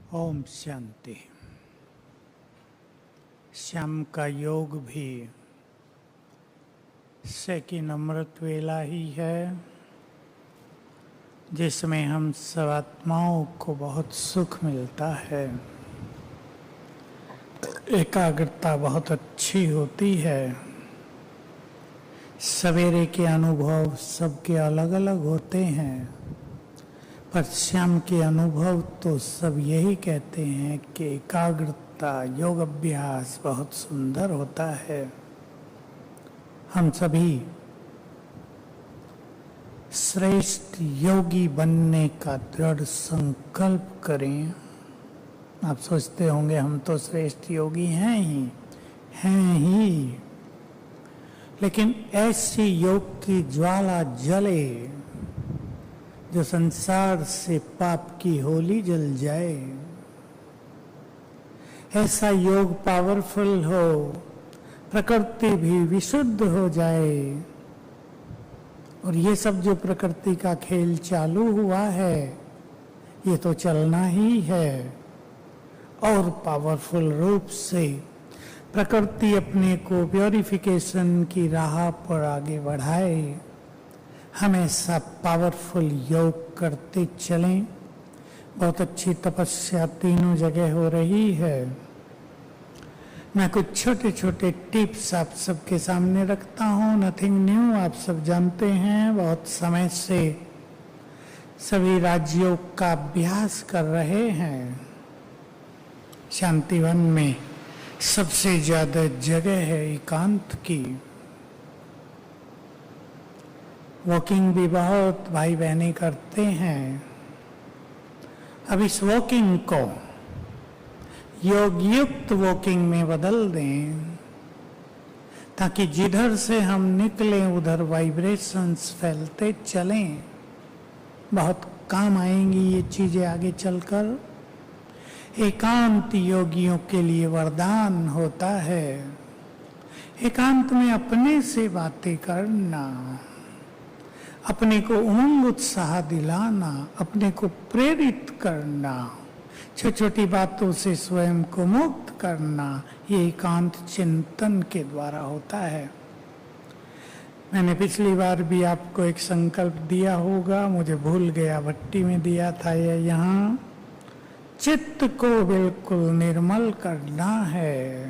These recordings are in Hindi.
ओम शांति। श्याम का योग भी सेकंड अमृत वेला ही है, जिसमें हम सब आत्माओं को बहुत सुख मिलता है। एकाग्रता बहुत अच्छी होती है। सवेरे के अनुभव सबके अलग अलग होते हैं, पर श्याम के अनुभव तो सब यही कहते हैं कि एकाग्रता योग अभ्यास बहुत सुंदर होता है। हम सभी श्रेष्ठ योगी बनने का दृढ़ संकल्प करें। आप सोचते होंगे हम तो श्रेष्ठ योगी हैं ही, लेकिन ऐसी योग की ज्वाला जले जो संसार से पाप की होली जल जाए। ऐसा योग पावरफुल हो, प्रकृति भी विशुद्ध हो जाए। और ये सब जो प्रकृति का खेल चालू हुआ है, ये तो चलना ही है। और पावरफुल रूप से प्रकृति अपने को प्योरिफिकेशन की राह पर आगे बढ़ाए। हमेशा पावरफुल योग करते चलें। बहुत अच्छी तपस्या तीनों जगह हो रही है। मैं कुछ छोटे छोटे टिप्स आप सबके सामने रखता हूँ। नथिंग न्यू, आप सब जानते हैं। बहुत समय से सभी राजयोग का अभ्यास कर रहे हैं। शांतिवन में सबसे ज्यादा जगह है एकांत की। वॉकिंग भी बहुत भाई बहनें करते हैं। अब इस वॉकिंग को योग युक्त वॉकिंग में बदल दें, ताकि जिधर से हम निकलें उधर वाइब्रेशंस फैलते चलें। बहुत काम आएंगी ये चीजें आगे चलकर। एकांत योगियों के लिए वरदान होता है। एकांत में अपने से बातें करना, अपने को उमंग उत्साह दिलाना, अपने को प्रेरित करना, छोटी छोटी बातों से स्वयं को मुक्त करना, ये एकांत चिंतन के द्वारा होता है। मैंने पिछली बार भी आपको एक संकल्प दिया होगा, मुझे भूल गया, भट्टी में दिया था या यहाँ। चित्त को बिल्कुल निर्मल करना है।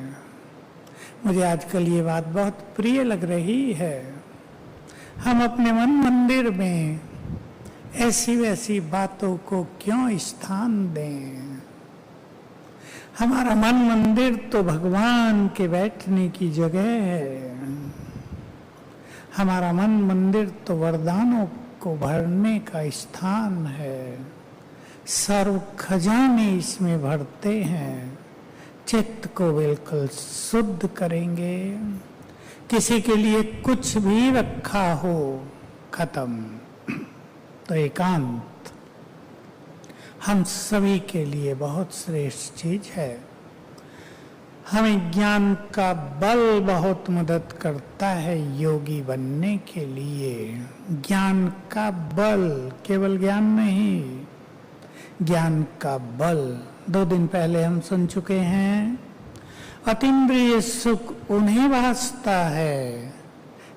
मुझे आजकल ये बात बहुत प्रिय लग रही है। हम अपने मन मंदिर में ऐसी वैसी बातों को क्यों स्थान दें। हमारा मन मंदिर तो भगवान के बैठने की जगह है। हमारा मन मंदिर तो वरदानों को भरने का स्थान है। सर्व खजाने इसमें भरते हैं। चित्त को बिल्कुल शुद्ध करेंगे। किसी के लिए कुछ भी रखा हो, खत्म। तो एकांत हम सभी के लिए बहुत श्रेष्ठ चीज है। हमें ज्ञान का बल बहुत मदद करता है योगी बनने के लिए। ज्ञान का बल, केवल ज्ञान नहीं, ज्ञान का बल। 2 दिन पहले हम सुन चुके हैं। अतीन्द्रिय सुख उन्हें वास्ता है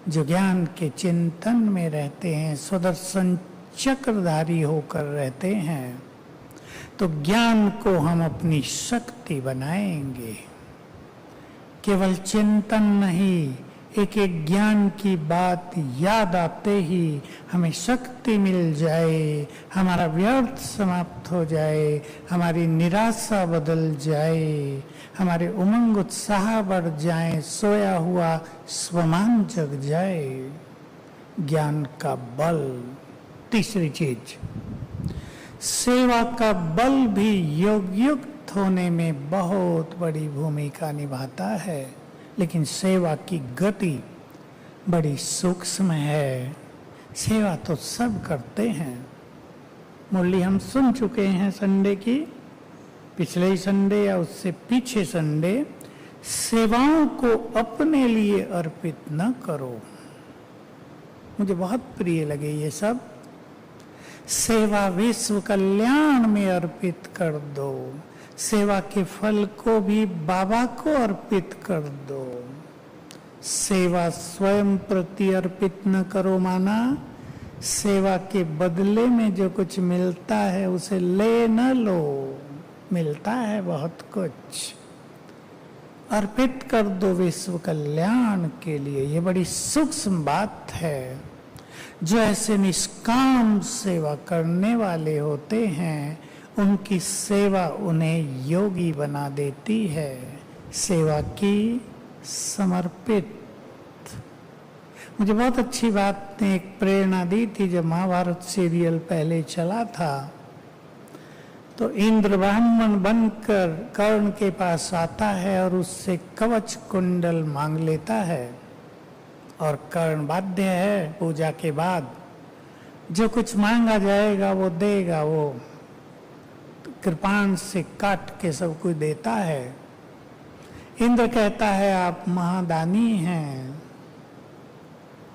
जो ज्ञान के चिंतन में रहते हैं, सुदर्शन चक्रधारी होकर रहते हैं। तो ज्ञान को हम अपनी शक्ति बनाएंगे। केवल चिंतन नहीं, एक एक ज्ञान की बात याद आते ही हमें शक्ति मिल जाए, हमारा व्यर्थ समाप्त हो जाए, हमारी निराशा बदल जाए, हमारे उमंग उत्साह बढ़ जाए, सोया हुआ स्वमान जग जाए। ज्ञान का बल। तीसरी चीज, सेवा का बल भी योग युक्त होने में बहुत बड़ी भूमिका निभाता है। लेकिन सेवा की गति बड़ी सूक्ष्म है। सेवा तो सब करते हैं। मुरली हम सुन चुके हैं संडे की, पिछले ही संडे या उससे पीछे संडे। सेवाओं को अपने लिए अर्पित न करो। मुझे बहुत प्रिय लगे ये सब। सेवा विश्व कल्याण में अर्पित कर दो। सेवा के फल को भी बाबा को अर्पित कर दो। सेवा स्वयं प्रति अर्पित न करो माना, सेवा के बदले में जो कुछ मिलता है उसे ले न लो, मिलता है बहुत कुछ, अर्पित कर दो विश्व कल्याण के लिए। ये बड़ी सूक्ष्म बात है। जो ऐसे निष्काम सेवा करने वाले होते हैं उनकी सेवा उन्हें योगी बना देती है, सेवा की समर्पित। मुझे बहुत अच्छी बात ने एक प्रेरणा दी थी। जब महाभारत सीरियल पहले चला था तो इंद्र ब्राह्मण बनकर कर्ण के पास आता है और उससे कवच कुंडल मांग लेता है, और कर्ण बाध्य है पूजा के बाद जो कुछ मांगा जाएगा वो देगा। वो कृपाण से काट के सब कुछ देता है। इंद्र कहता है आप महादानी हैं,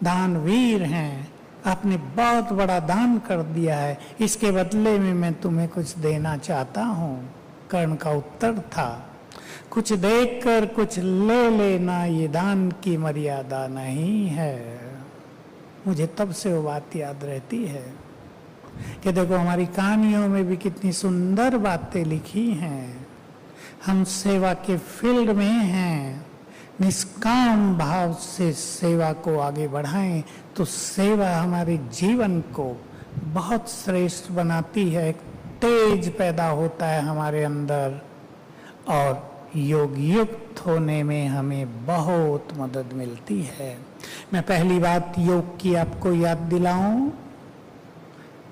दानवीर हैं, आपने बहुत बड़ा दान कर दिया है, इसके बदले में मैं तुम्हें कुछ देना चाहता हूँ। कर्ण का उत्तर था, कुछ देकर कुछ ले लेना ये दान की मर्यादा नहीं है। मुझे तब से वो बात याद रहती है कि देखो हमारी कहानियों में भी कितनी सुंदर बातें लिखी हैं। हम सेवा के फील्ड में हैं, निष्काम भाव से सेवा को आगे बढ़ाएं तो सेवा हमारे जीवन को बहुत श्रेष्ठ बनाती है। एक तेज पैदा होता है हमारे अंदर और योग युक्त होने में हमें बहुत मदद मिलती है। मैं पहली बात योग की आपको याद दिलाऊं।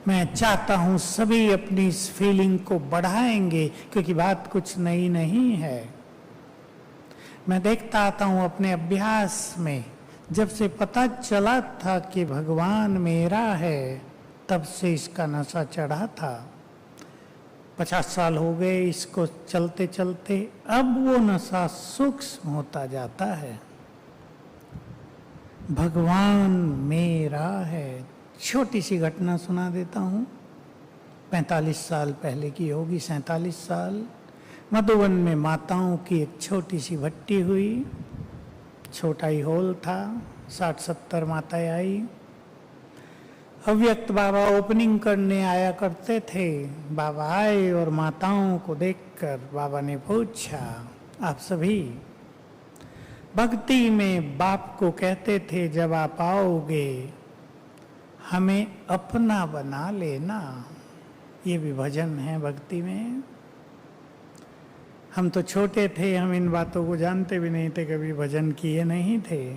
मैं चाहता हूं सभी अपनी इस फीलिंग को बढ़ाएंगे, क्योंकि बात कुछ नई नहीं है। मैं देखता आता हूं अपने अभ्यास में, जब से पता चला था कि भगवान मेरा है तब से इसका नशा चढ़ा था। 50 साल हो गए इसको चलते चलते, अब वो नशा सूक्ष्म होता जाता है। भगवान मेरा है। छोटी सी घटना सुना देता हूँ। 45 साल पहले की होगी, 47 साल। मधुबन में माताओं की एक छोटी सी भट्टी हुई, छोटा ही हॉल था, 60-70 माताएं आई। अव्यक्त बाबा ओपनिंग करने आया करते थे। बाबा आए और माताओं को देखकर बाबा ने पूछा, आप सभी भक्ति में बाप को कहते थे जब आप आओगे हमें अपना बना लेना। ये भी भजन है भक्ति में। हम तो छोटे थे, हम इन बातों को जानते भी नहीं थे, कभी भजन किए नहीं थे।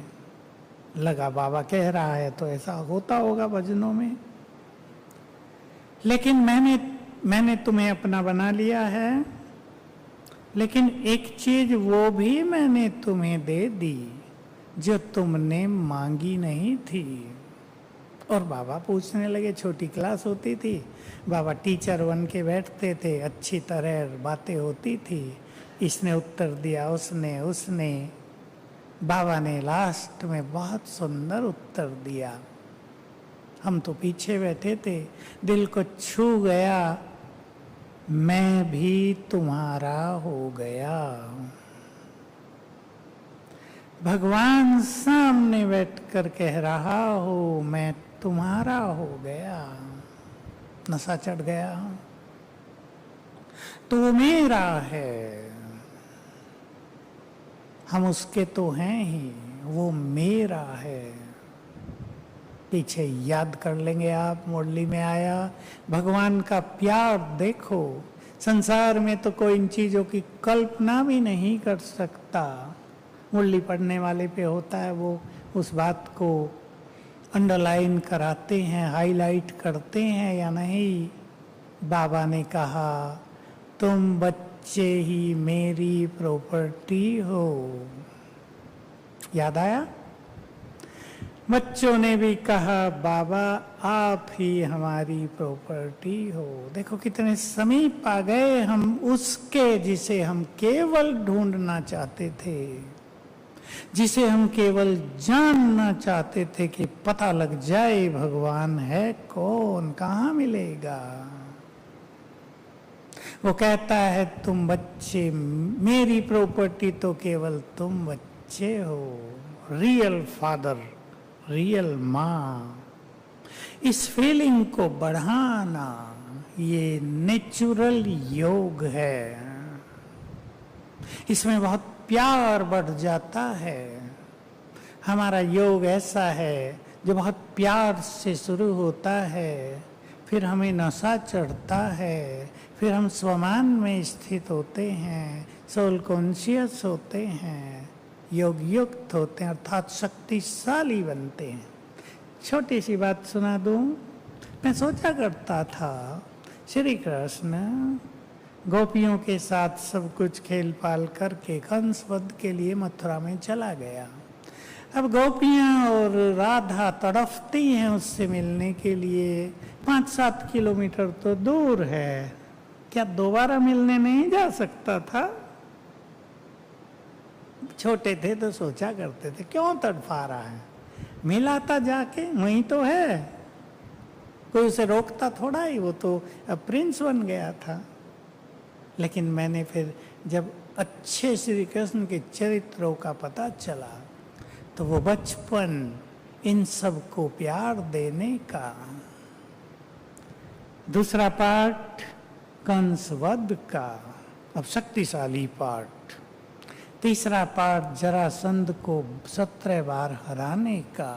लगा बाबा कह रहा है तो ऐसा होता होगा भजनों में। लेकिन मैंने तुम्हें अपना बना लिया है, लेकिन एक चीज वो भी मैंने तुम्हें दे दी जो तुमने मांगी नहीं थी। और बाबा पूछने लगे, छोटी क्लास होती थी, बाबा टीचर बन के बैठते थे, अच्छी तरह बातें होती थी। इसने उत्तर दिया, उसने बाबा ने लास्ट में बहुत सुंदर उत्तर दिया। हम तो पीछे बैठे थे, दिल को छू गया, मैं भी तुम्हारा हो गया। भगवान सामने बैठकर कह रहा हो मैं तुम्हारा हो गया। नशा चढ़ गया। तो वो मेरा है, हम उसके तो हैं ही, वो मेरा है। पीछे याद कर लेंगे आप, मुरली में आया भगवान का प्यार देखो। संसार में तो कोई इन चीजों की कल्पना भी नहीं कर सकता। मुरली पढ़ने वाले पे होता है, वो उस बात को अंडरलाइन कराते हैं, हाईलाइट करते हैं या नहीं। बाबा ने कहा तुम बच्चे ही मेरी प्रॉपर्टी हो। याद आया? बच्चों ने भी कहा बाबा आप ही हमारी प्रॉपर्टी हो। देखो कितने समीप आ गए हम उसके जिसे हम केवल ढूंढना चाहते थे, जिसे हम केवल जानना चाहते थे कि पता लग जाए भगवान है कौन, कहाँ मिलेगा। वो कहता है तुम बच्चे, मेरी प्रॉपर्टी तो केवल तुम बच्चे हो, रियल फादर, रियल माँ। इस फीलिंग को बढ़ाना ये नेचुरल योग है। इसमें बहुत प्यार बढ़ जाता है। हमारा योग ऐसा है जो बहुत प्यार से शुरू होता है, फिर हमें नशा चढ़ता है, फिर हम स्वमान में स्थित होते हैं, सोल कॉन्शियस होते हैं, योग युक्त होते हैं, अर्थात शक्तिशाली बनते हैं। छोटी सी बात सुना दूं। मैं सोचा करता था श्री कृष्ण गोपियों के साथ सब कुछ खेल पाल करके कंस वध के लिए मथुरा में चला गया। अब गोपियां और राधा तड़फती हैं उससे मिलने के लिए। 5-7 किलोमीटर तो दूर है, क्या दोबारा मिलने नहीं जा सकता था? छोटे थे तो सोचा करते थे क्यों तड़फा रहा है, मिलाता जाके, वहीं तो है, कोई उसे रोकता थोड़ा ही, वो तो अब प्रिंस बन गया था। लेकिन मैंने फिर जब अच्छे श्री कृष्ण के चरित्रों का पता चला तो वो बचपन, इन सब को प्यार देने का। दूसरा पार्ट कंस वध का, अब शक्तिशाली पार्ट। तीसरा पार्ट जरासंध को 17 बार हराने का।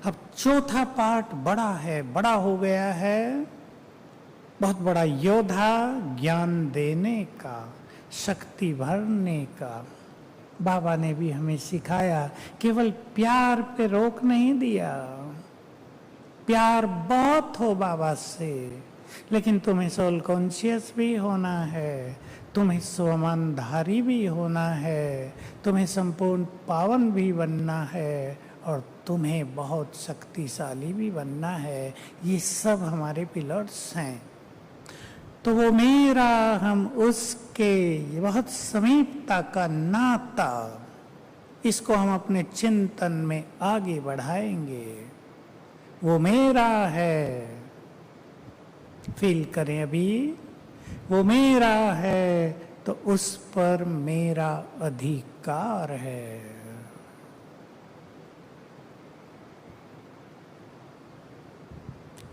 अब चौथा पार्ट बड़ा है, बड़ा हो गया है, बहुत बड़ा योद्धा, ज्ञान देने का, शक्ति भरने का। बाबा ने भी हमें सिखाया, केवल प्यार पे रोक नहीं दिया। प्यार बहुत हो बाबा से, लेकिन तुम्हें सोल कॉन्शियस भी होना है, तुम्हें स्वमानधारी भी होना है, तुम्हें संपूर्ण पावन भी बनना है, और तुम्हें बहुत शक्तिशाली भी बनना है। ये सब हमारे पिलर्स हैं। तो वो मेरा, हम उसके, बहुत समीपता का नाता, इसको हम अपने चिंतन में आगे बढ़ाएंगे। वो मेरा है, फील करें अभी, वो मेरा है तो उस पर मेरा अधिकार है।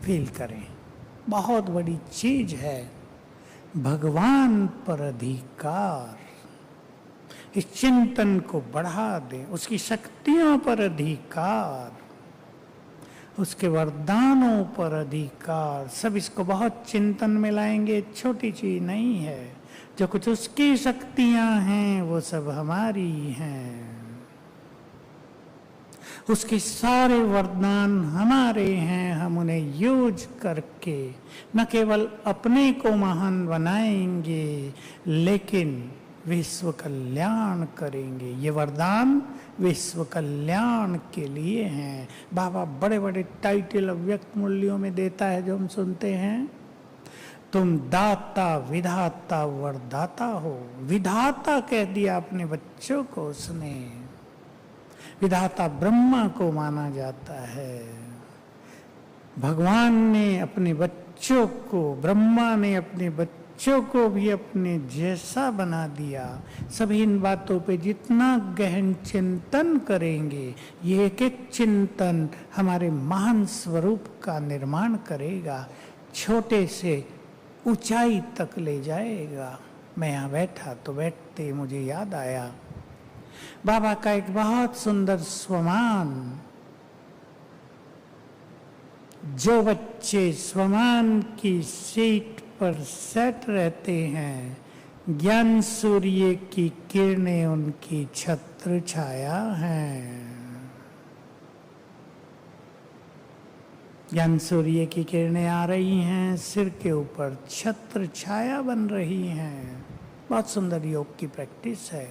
फील करें, बहुत बड़ी चीज है भगवान पर अधिकार। इस चिंतन को बढ़ा दें, उसकी शक्तियों पर अधिकार, उसके वरदानों पर अधिकार, सब इसको बहुत चिंतन में लाएंगे। छोटी चीज नहीं है, जो कुछ उसकी शक्तियां हैं वो सब हमारी हैं, उसके सारे वरदान हमारे हैं। हम उन्हें यूज करके न केवल अपने को महान बनाएंगे, लेकिन विश्व कल्याण करेंगे। ये वरदान विश्व कल्याण के लिए हैं। बाबा बड़े बड़े टाइटल अव्यक्त मूल्यों में देता है, जो हम सुनते हैं। तुम दाता, विधाता, वरदाता हो। विधाता कह दिया अपने बच्चों को उसने। विधाता ब्रह्मा को माना जाता है। भगवान ने अपने बच्चों को, ब्रह्मा ने अपने बच्चों को भी अपने जैसा बना दिया। सभी इन बातों पे जितना गहन चिंतन करेंगे, ये एक एक चिंतन हमारे महान स्वरूप का निर्माण करेगा, छोटे से ऊंचाई तक ले जाएगा। मैं यहाँ बैठा तो बैठते मुझे याद आया बाबा का एक बहुत सुंदर स्वमान। जो बच्चे स्वमान की सीट पर सेट रहते हैं, ज्ञान सूर्य की किरणें उनकी छत्र छाया हैं। ज्ञान सूर्य की किरणें आ रही हैं, सिर के ऊपर छत्र छाया बन रही हैं। बहुत सुंदर योग की प्रैक्टिस है।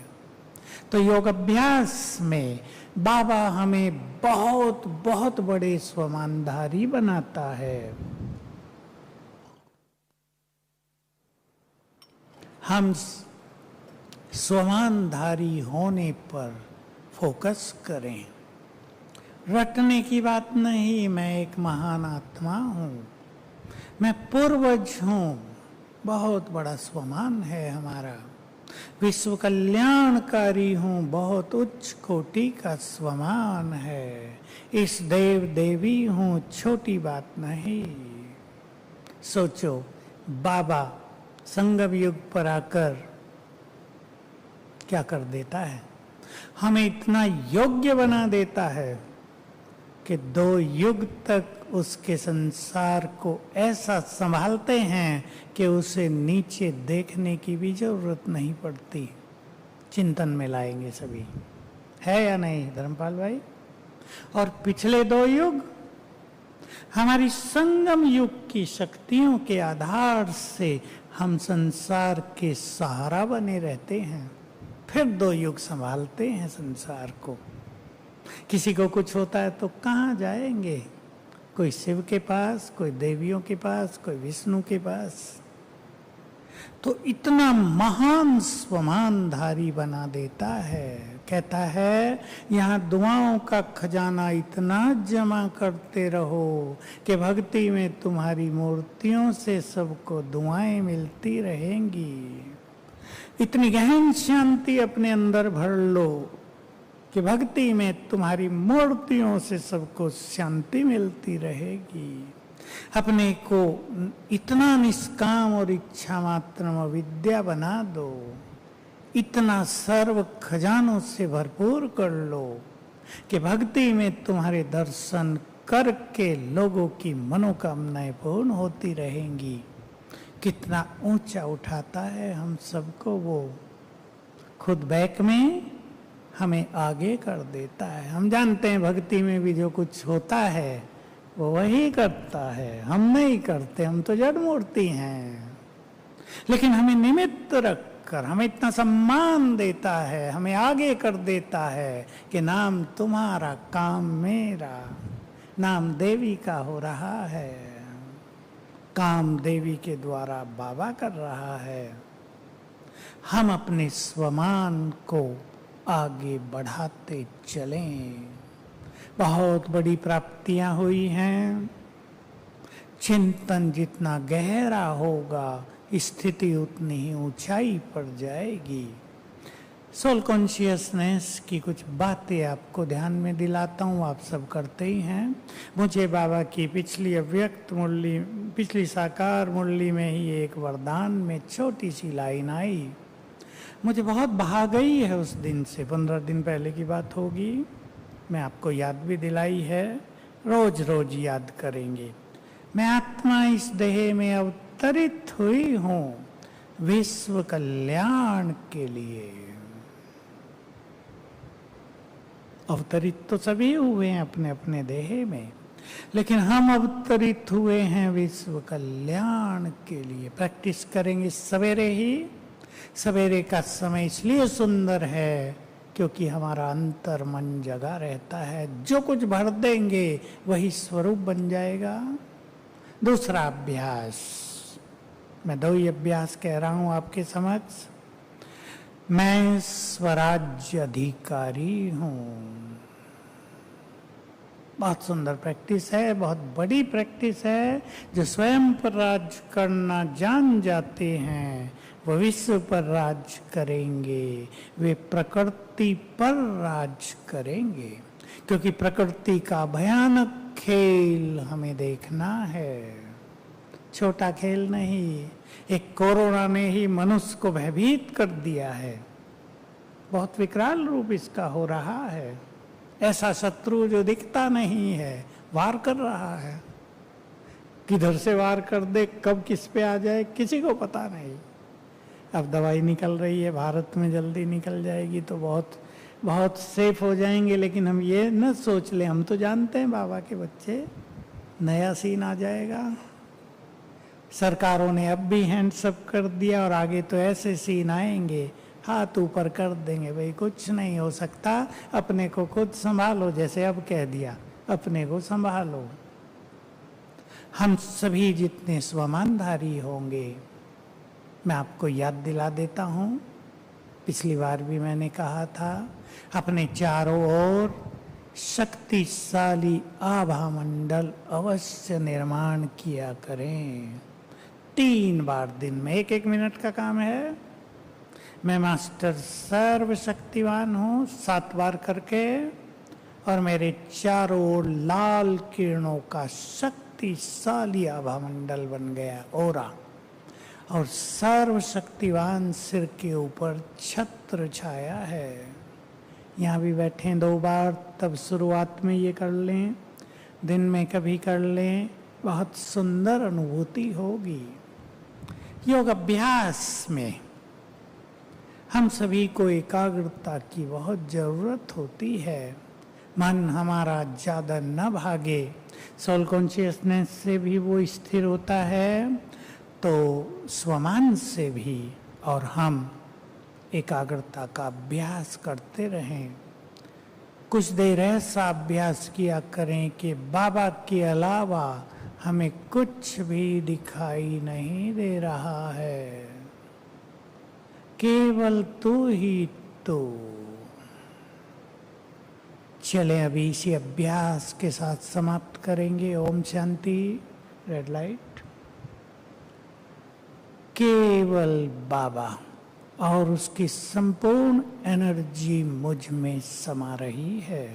तो योग अभ्यास में बाबा हमें बहुत बहुत बड़े स्वमानधारी बनाता है। हम स्वमानधारी होने पर फोकस करें। रटने की बात नहीं, मैं एक महान आत्मा हूँ, मैं पूर्वज हूँ, बहुत बड़ा स्वमान है हमारा। विश्व कल्याणकारी हूँ, बहुत उच्च कोटि का स्वमान है। इस देव देवी हूँ, छोटी बात नहीं। सोचो, बाबा संगम युग पर आकर क्या कर देता है, हमें इतना योग्य बना देता है कि 2 युग तक उसके संसार को ऐसा संभालते हैं कि उसे नीचे देखने की भी जरूरत नहीं पड़ती। चिंतन में लाएंगे सभी, है या नहीं धर्मपाल भाई? और पिछले 2 युग हमारी संगम युग की शक्तियों के आधार से हम संसार के सहारा बने रहते हैं, फिर 2 युग संभालते हैं संसार को। किसी को कुछ होता है तो कहाँ जाएंगे? कोई शिव के पास, कोई देवियों के पास, कोई विष्णु के पास। तो इतना महान स्वमानधारी बना देता है। कहता है यहाँ दुआओं का खजाना इतना जमा करते रहो कि भक्ति में तुम्हारी मूर्तियों से सबको दुआएं मिलती रहेंगी। इतनी गहन शांति अपने अंदर भर लो कि भक्ति में तुम्हारी मूर्तियों से सबको शांति मिलती रहेगी। अपने को इतना निष्काम और इच्छा मात्र विद्या बना दो, इतना सर्व खजानों से भरपूर कर लो कि भक्ति में तुम्हारे दर्शन करके लोगों की मनोकामनाएं पूर्ण होती रहेंगी। कितना ऊंचा उठाता है हम सबको वो, खुद बैक में हमें आगे कर देता है। हम जानते हैं भक्ति में भी जो कुछ होता है वो वही करता है, हम नहीं करते, हम तो जड़ मूर्ति हैं। लेकिन हमें निमित्त रखकर हमें इतना सम्मान देता है, हमें आगे कर देता है कि नाम तुम्हारा काम मेरा, नाम देवी का हो रहा है, काम देवी के द्वारा बाबा कर रहा है। हम अपने स्वमान को आगे बढ़ाते चलें। बहुत बड़ी प्राप्तियां हुई हैं। चिंतन जितना गहरा होगा स्थिति उतनी ही ऊंचाई पर जाएगी। सोल कॉन्शियसनेस की कुछ बातें आपको ध्यान में दिलाता हूँ, आप सब करते ही हैं। मुझे बाबा की पिछली अव्यक्त मुरली, पिछली साकार मुरली में ही एक वरदान में छोटी सी लाइन आई, मुझे बहुत भा गई है। उस दिन से 15 दिन पहले की बात होगी, मैं आपको याद भी दिलाई है, रोज रोज याद करेंगे। मैं आत्मा इस देह में अवतरित हुई हूँ विश्व कल्याण के लिए। अवतरित तो सभी हुए हैं अपने अपने देह में, लेकिन हम अवतरित हुए हैं विश्व कल्याण के लिए। प्रैक्टिस करेंगे सवेरे ही। सवेरे का समय इसलिए सुंदर है क्योंकि हमारा अंतर मन जगा रहता है। जो कुछ भर देंगे वही स्वरूप बन जाएगा। दूसरा अभ्यास, मैं 2 ही अभ्यास कह रहा हूं आपके समक्ष। मैं स्वराज्य अधिकारी हूं। बहुत सुंदर प्रैक्टिस है, बहुत बड़ी प्रैक्टिस है। जो स्वयं पर राज करना जान जाते हैं वो विश्व पर राज करेंगे, वे प्रकृति पर राज करेंगे। क्योंकि प्रकृति का भयानक खेल हमें देखना है, छोटा खेल नहीं। एक कोरोना ने ही मनुष्य को भयभीत कर दिया है, बहुत विकराल रूप इसका हो रहा है। ऐसा शत्रु जो दिखता नहीं है, वार कर रहा है। किधर से वार कर दे, कब किस पे आ जाए किसी को पता नहीं। अब दवाई निकल रही है, भारत में जल्दी निकल जाएगी तो बहुत बहुत सेफ हो जाएंगे। लेकिन हम ये न सोच लें, हम तो जानते हैं बाबा के बच्चे, नया सीन आ जाएगा। सरकारों ने अब भी हैंड्स अप कर दिया और आगे तो ऐसे सीन आएंगे, हाथ ऊपर कर देंगे, भाई कुछ नहीं हो सकता, अपने को खुद संभालो। जैसे अब कह दिया, अपने को संभालो। हम सभी जितने स्वमानधारी होंगे, मैं आपको याद दिला देता हूँ, पिछली बार भी मैंने कहा था, अपने चारों ओर शक्तिशाली आभा मंडल अवश्य निर्माण किया करें। 3 बार दिन में, 1-1 मिनट का काम है। मैं मास्टर सर्वशक्तिवान हूँ 7 बार करके, और मेरे चारों ओर लाल किरणों का शक्तिशाली आभामंडल बन गया, ओरा। और सर्वशक्तिवान सिर के ऊपर छत्र छाया है। यहाँ भी बैठें 2 बार, तब शुरुआत में ये कर लें, दिन में कभी कर लें, बहुत सुंदर अनुभूति होगी। योग अभ्यास में हम सभी को एकाग्रता की बहुत ज़रूरत होती है। मन हमारा ज़्यादा न भागे, सोल कॉन्शियसनेस से भी वो स्थिर होता है, तो स्वमान से भी, और हम एकाग्रता का अभ्यास करते रहें। कुछ देर ऐसा अभ्यास किया करें कि बाबा के अलावा हमें कुछ भी दिखाई नहीं दे रहा है, केवल तू ही तू। चलें अभी इसी अभ्यास के साथ समाप्त करेंगे। ओम शांति। Red light. केवल बाबा और उसकी संपूर्ण एनर्जी मुझ में समा रही है।